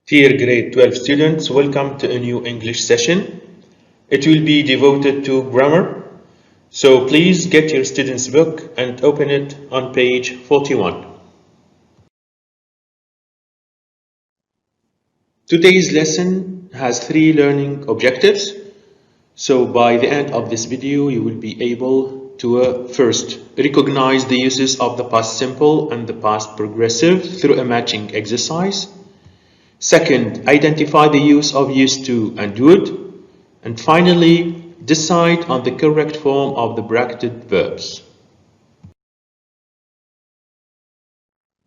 Dear grade 12 students, welcome to a new English session. It will be devoted to grammar. So please get your student's book and open it on page 41. Today's lesson has 3 learning objectives. So by the end of this video, you will be able to first recognize the uses of the past simple and the past progressive through a matching exercise. Second, identify the use of used to and would. And finally, decide on the correct form of the bracketed verbs.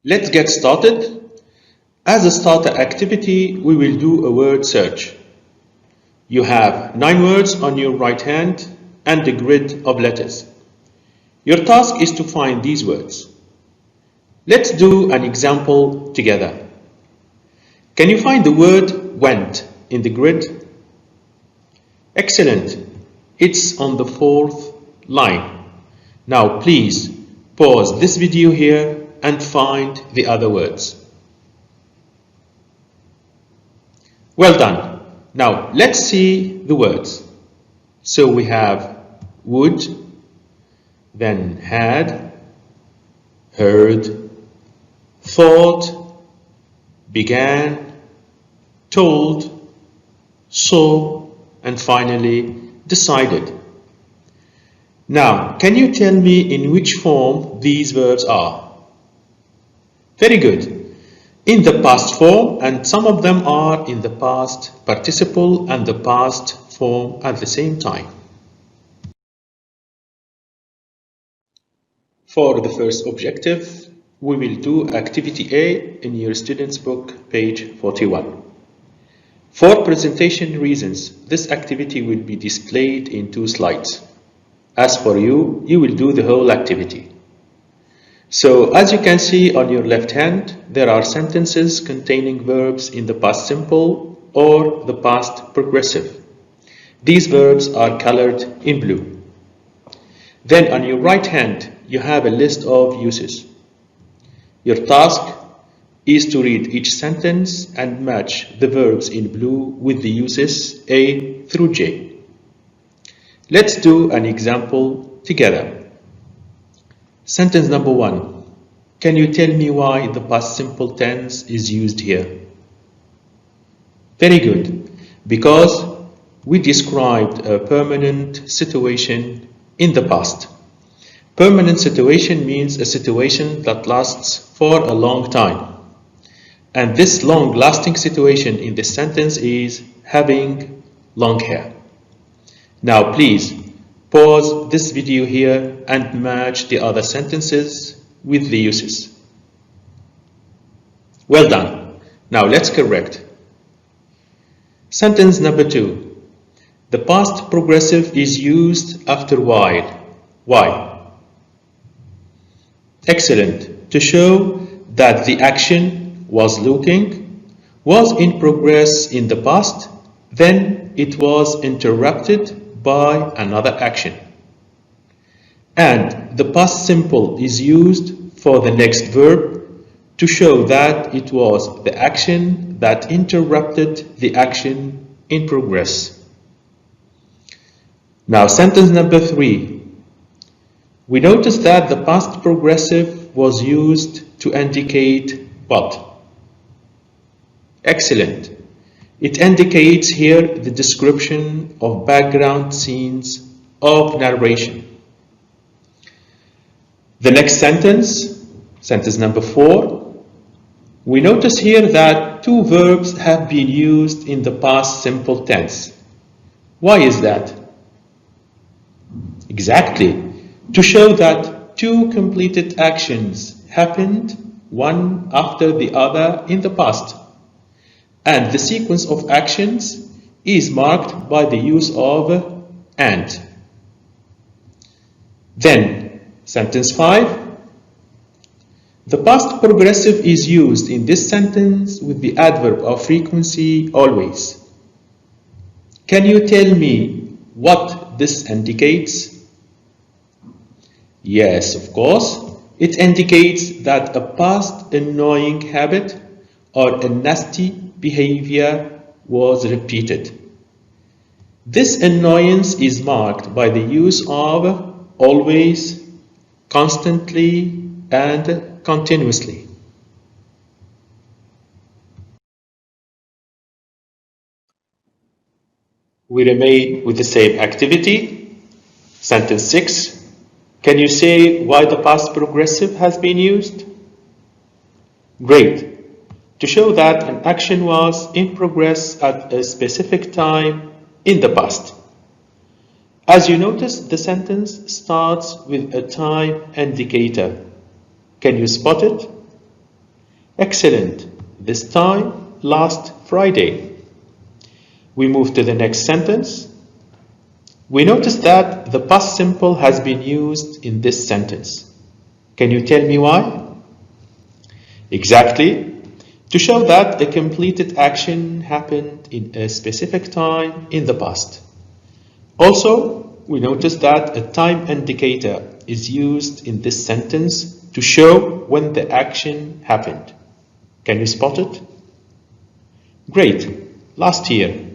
Let's get started. As a starter activity, we will do a word search. You have 9 words on your right hand and a grid of letters. Your task is to find these words. Let's do an example together. Can you find the word went in the grid? Excellent. It's on the 4th line. Now please pause this video here and find the other words. Well done. Now let's see the words. So we have would, then had, heard, thought, began, told, saw, and finally decided. Now, can you tell me in which form these verbs are? Very good. In the past form, and some of them are in the past participle and the past form at the same time. For the first objective, we will do activity A in your student's book, page 41. For presentation reasons, this activity will be displayed in 2 slides. As for you, you will do the whole activity. So, as you can see on your left hand, there are sentences containing verbs in the past simple or the past progressive. These verbs are colored in blue. Then on your right hand, you have a list of uses. Your task is to read each sentence and match the verbs in blue with the uses A through J. Let's do an example together. Sentence number 1. Can you tell me why the past simple tense is used here? Very good. Because we described a permanent situation in the past. Permanent situation means a situation that lasts for a long time. And this long-lasting situation in this sentence is having long hair. Now please pause this video here and match the other sentences with the uses. Well done. Now let's correct. Sentence number 2. The past progressive is used after while. Why? Excellent. To show that the action was looking, was in progress in the past, then it was interrupted by another action. And the past simple is used for the next verb to show that it was the action that interrupted the action in progress. Now sentence number 3. We notice that the past progressive was used to indicate what? Excellent. It indicates here the description of background scenes of narration. The next sentence, sentence number 4, we notice here that 2 verbs have been used in the past simple tense. Why is that? Exactly. To show that 2 completed actions happened one after the other in the past. And the sequence of actions is marked by the use of and. Then, sentence 5. The past progressive is used in this sentence with the adverb of frequency always. Can you tell me what this indicates? Yes, of course. It indicates that a past annoying habit or a nasty behavior was repeated. This annoyance is marked by the use of always, constantly, and continuously. We remain with the same activity. Sentence 6. Can you say why the past progressive has been used? Great. To show that an action was in progress at a specific time in the past. As you notice, the sentence starts with a time indicator. Can you spot it? Excellent. This time, last Friday. We move to the next sentence. We notice that the past simple has been used in this sentence. Can you tell me why? Exactly. To show that a completed action happened in a specific time in the past. Also, we notice that a time indicator is used in this sentence to show when the action happened. Can you spot it? Great. Last year.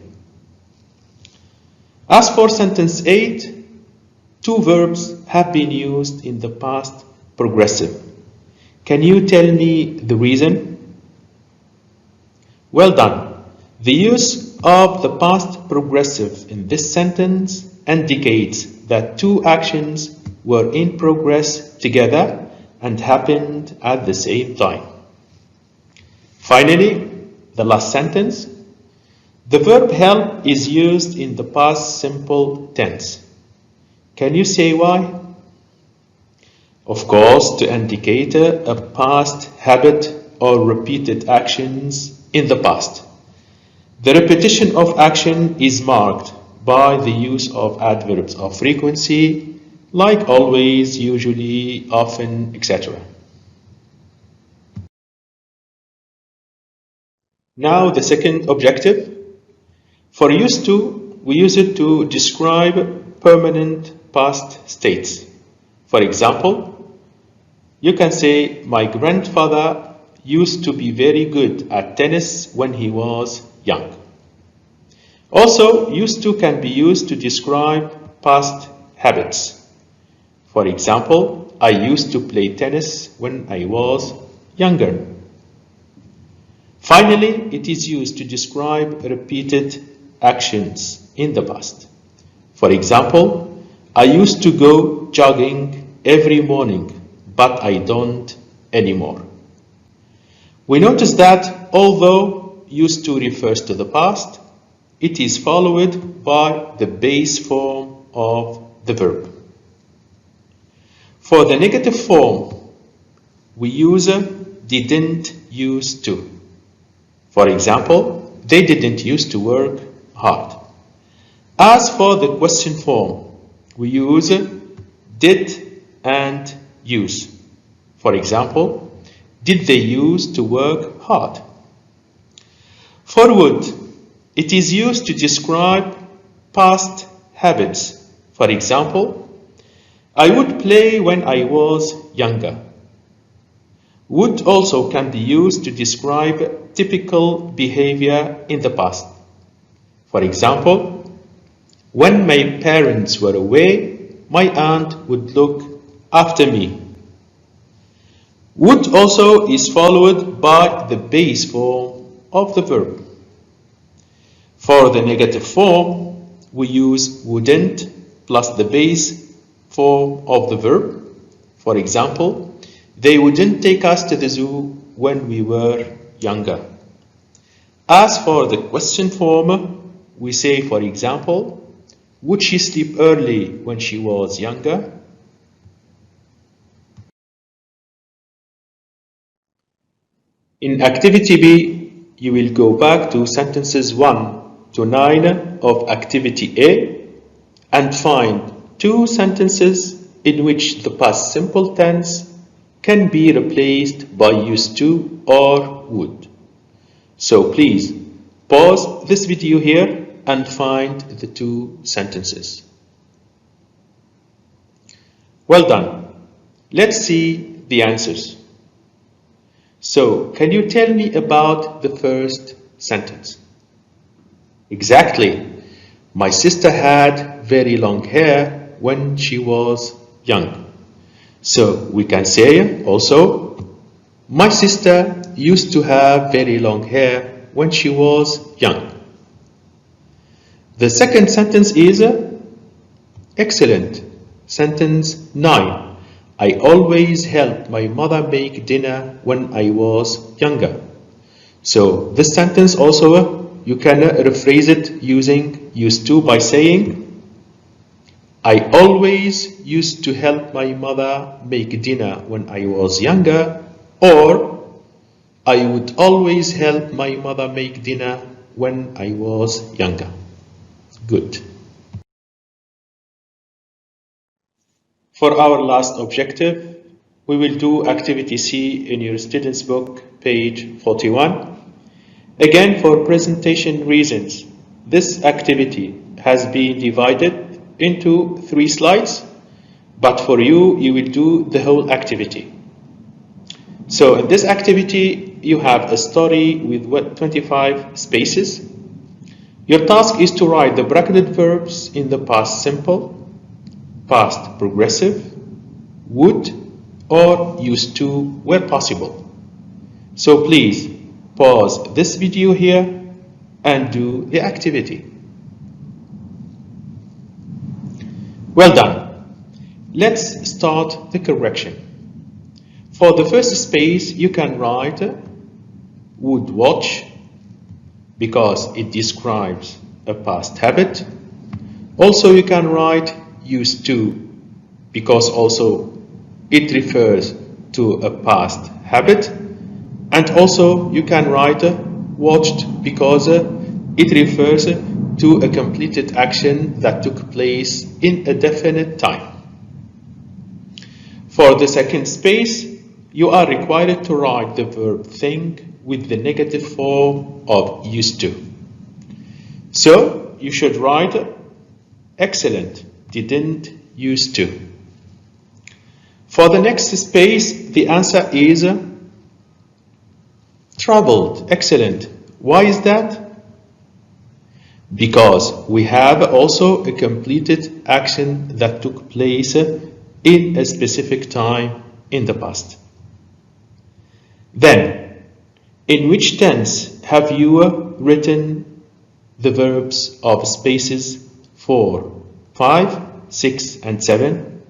As for sentence 8, two verbs have been used in the past progressive. Can you tell me the reason? Well done. The use of the past progressive in this sentence indicates that two actions were in progress together and happened at the same time. Finally, the last sentence. The verb help is used in the past simple tense. Can you say why? Of course, to indicate a past habit or repeated actions in the past. The repetition of action is marked by the use of adverbs of frequency, like always, usually, often, etc. Now the second objective. For use to, we use it to describe permanent past states. For example, you can say, my grandfather used to be very good at tennis when he was young. Also, used to can be used to describe past habits. For example, I used to play tennis when I was younger. Finally, it is used to describe repeated actions in the past. For example, I used to go jogging every morning, but I don't anymore. We notice that although used to refers to the past, it is followed by the base form of the verb. For the negative form, we use didn't used to. For example, they didn't used to work hard. As for the question form, we use did and use. For example, did they used to work hard? For would, it is used to describe past habits. For example, I would play when I was younger. Would also can be used to describe typical behavior in the past. For example, when my parents were away, my aunt would look after me. Would also is followed by the base form of the verb. For the negative form, we use wouldn't plus the base form of the verb. For example, they wouldn't take us to the zoo when we were younger. As for the question form, we say, for example, would she sleep early when she was younger? In Activity B, you will go back to sentences 1 to 9 of Activity A and find two sentences in which the past simple tense can be replaced by used to or would. So please pause this video here and find the two sentences. Well done. Let's see the answers. So, can you tell me about the first sentence. Exactly. My sister had very long hair when she was young. So we can say also, my sister used to have very long hair when she was young. The second sentence is excellent. Sentence 9. I always helped my mother make dinner when I was younger. So this sentence also you can rephrase it using used to by saying I always used to help my mother make dinner when I was younger, or I would always help my mother make dinner when I was younger. Good. For our last objective, we will do activity C in your student's book, page 41. Again, for presentation reasons, this activity has been divided into 3 slides, but for you, you will do the whole activity. So in this activity, you have a story with 25 spaces. Your task is to write the bracketed verbs in the past simple, past progressive, would, or used to where possible. So please pause this video here and do the activity. Well done. Let's start the correction. For the first space, you can write would watch because it describes a past habit. Also, you can write used to because also it refers to a past habit. And also you can write watched because it refers to a completed action that took place in a definite time. For the second space, you are required to write the verb think with the negative form of used to. So you should write excellent, didn't, used to. For the next space, the answer is troubled. Excellent. Why is that? Because we have also a completed action that took place in a specific time in the past. Then, in which tense have you written the verbs of spaces 4, 5, 6, and 7?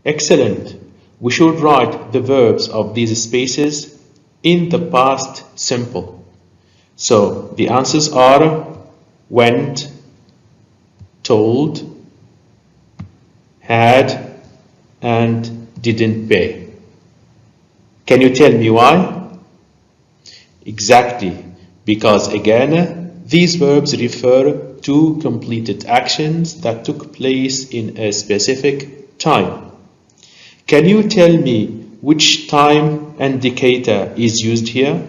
Excellent. We should write the verbs of these spaces in the past simple. So the answers are went, told, had, and didn't pay. Can you tell me why? Exactly, because again, these verbs refer to completed actions that took place in a specific time. Can you tell me which time indicator is used here?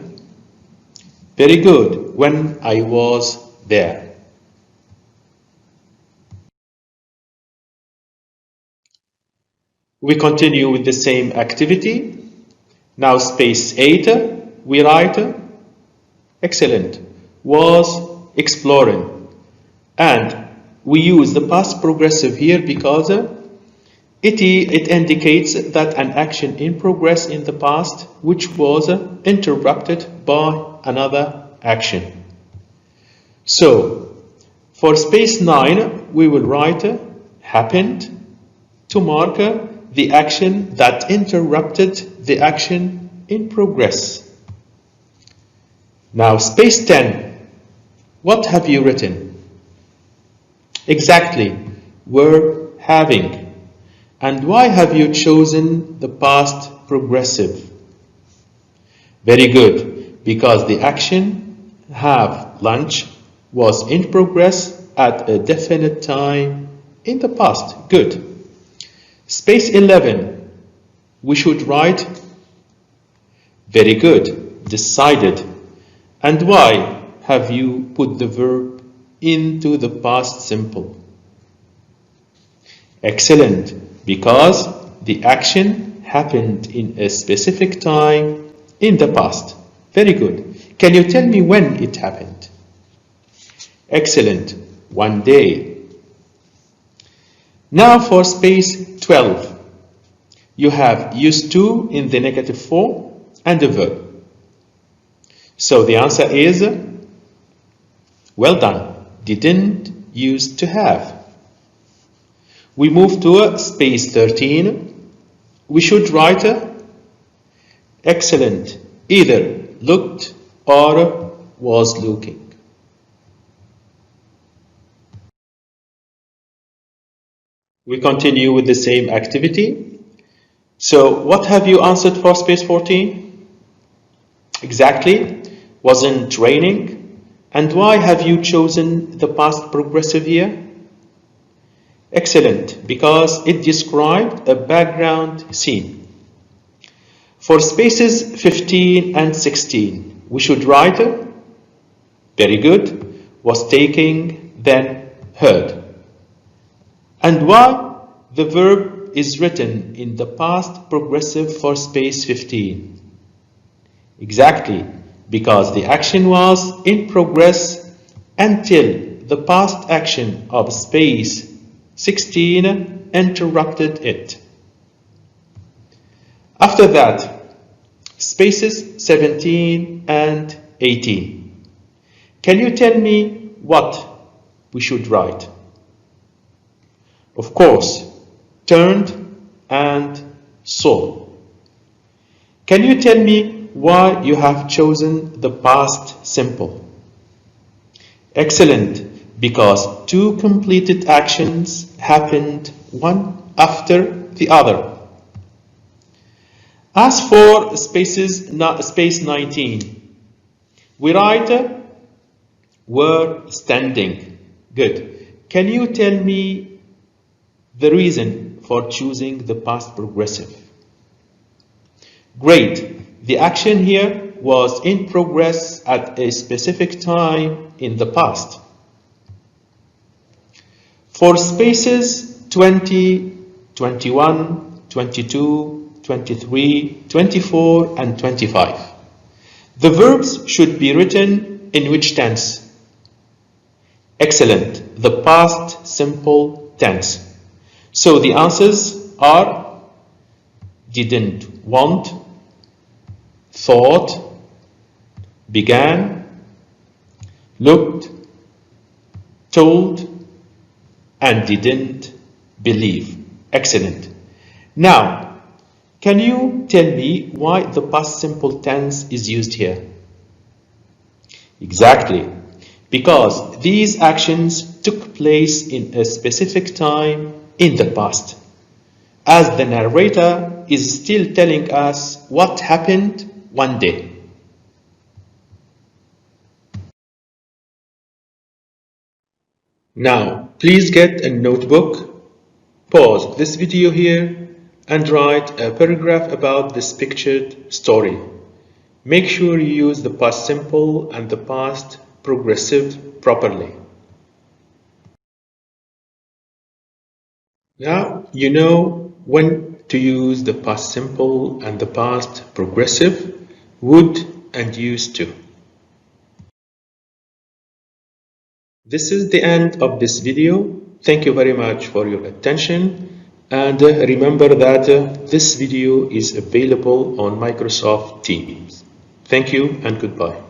Very good, when I was there. We continue with the same activity. Now space 8, we write excellent, was exploring. And we use the past progressive here because it indicates that an action in progress in the past which was interrupted by another action. So, for space 9, we will write happened to mark the action that interrupted the action in progress. Now, space 10, what have you written? Exactly, were having. And why have you chosen the past progressive? Very good, because the action have lunch was in progress at a definite time in the past. Good. Space 11, we should write very good, decided. And why have you put the verb into the past simple? Excellent, because the action happened in a specific time in the past. Very good. Can you tell me when it happened? Excellent. One day. Now for space 12. You have used to in the negative form and a verb. So the answer is, well done, didn't used to have. We move to space 13. We should write excellent, either looked or was looking. We continue with the same activity. So what have you answered for space 14? Exactly, wasn't raining. And why have you chosen the past progressive here? Excellent, because it described a background scene. For spaces 15 and 16, we should write, very good, was taking, then heard. And why the verb is written in the past progressive for space 15? Exactly, because the action was in progress until the past action of space 16 interrupted it. After that, spaces 17 and 18. Can you tell me what we should write? Of course, turned and saw. Can you tell me why you have chosen the past simple? Excellent, because two completed actions happened one after the other. As for space 19, we write were standing. Good. Can you tell me the reason for choosing the past progressive? Great. The action here was in progress at a specific time in the past. For spaces 20, 21, 22, 23, 24, and 25, the verbs should be written in which tense? Excellent. The past simple tense. So the answers are didn't want, thought, began, looked, told, and didn't believe. Excellent. Now, can you tell me why the past simple tense is used here? Exactly. Because these actions took place in a specific time in the past, as the narrator is still telling us what happened one day. Now, please get a notebook, pause this video here, and write a paragraph about this pictured story. Make sure you use the past simple and the past progressive properly. Now you know when to use the past simple and the past progressive, would and used to. This is the end of this video. Thank you very much for your attention, and remember that this video is available on Microsoft Teams. Thank you and goodbye.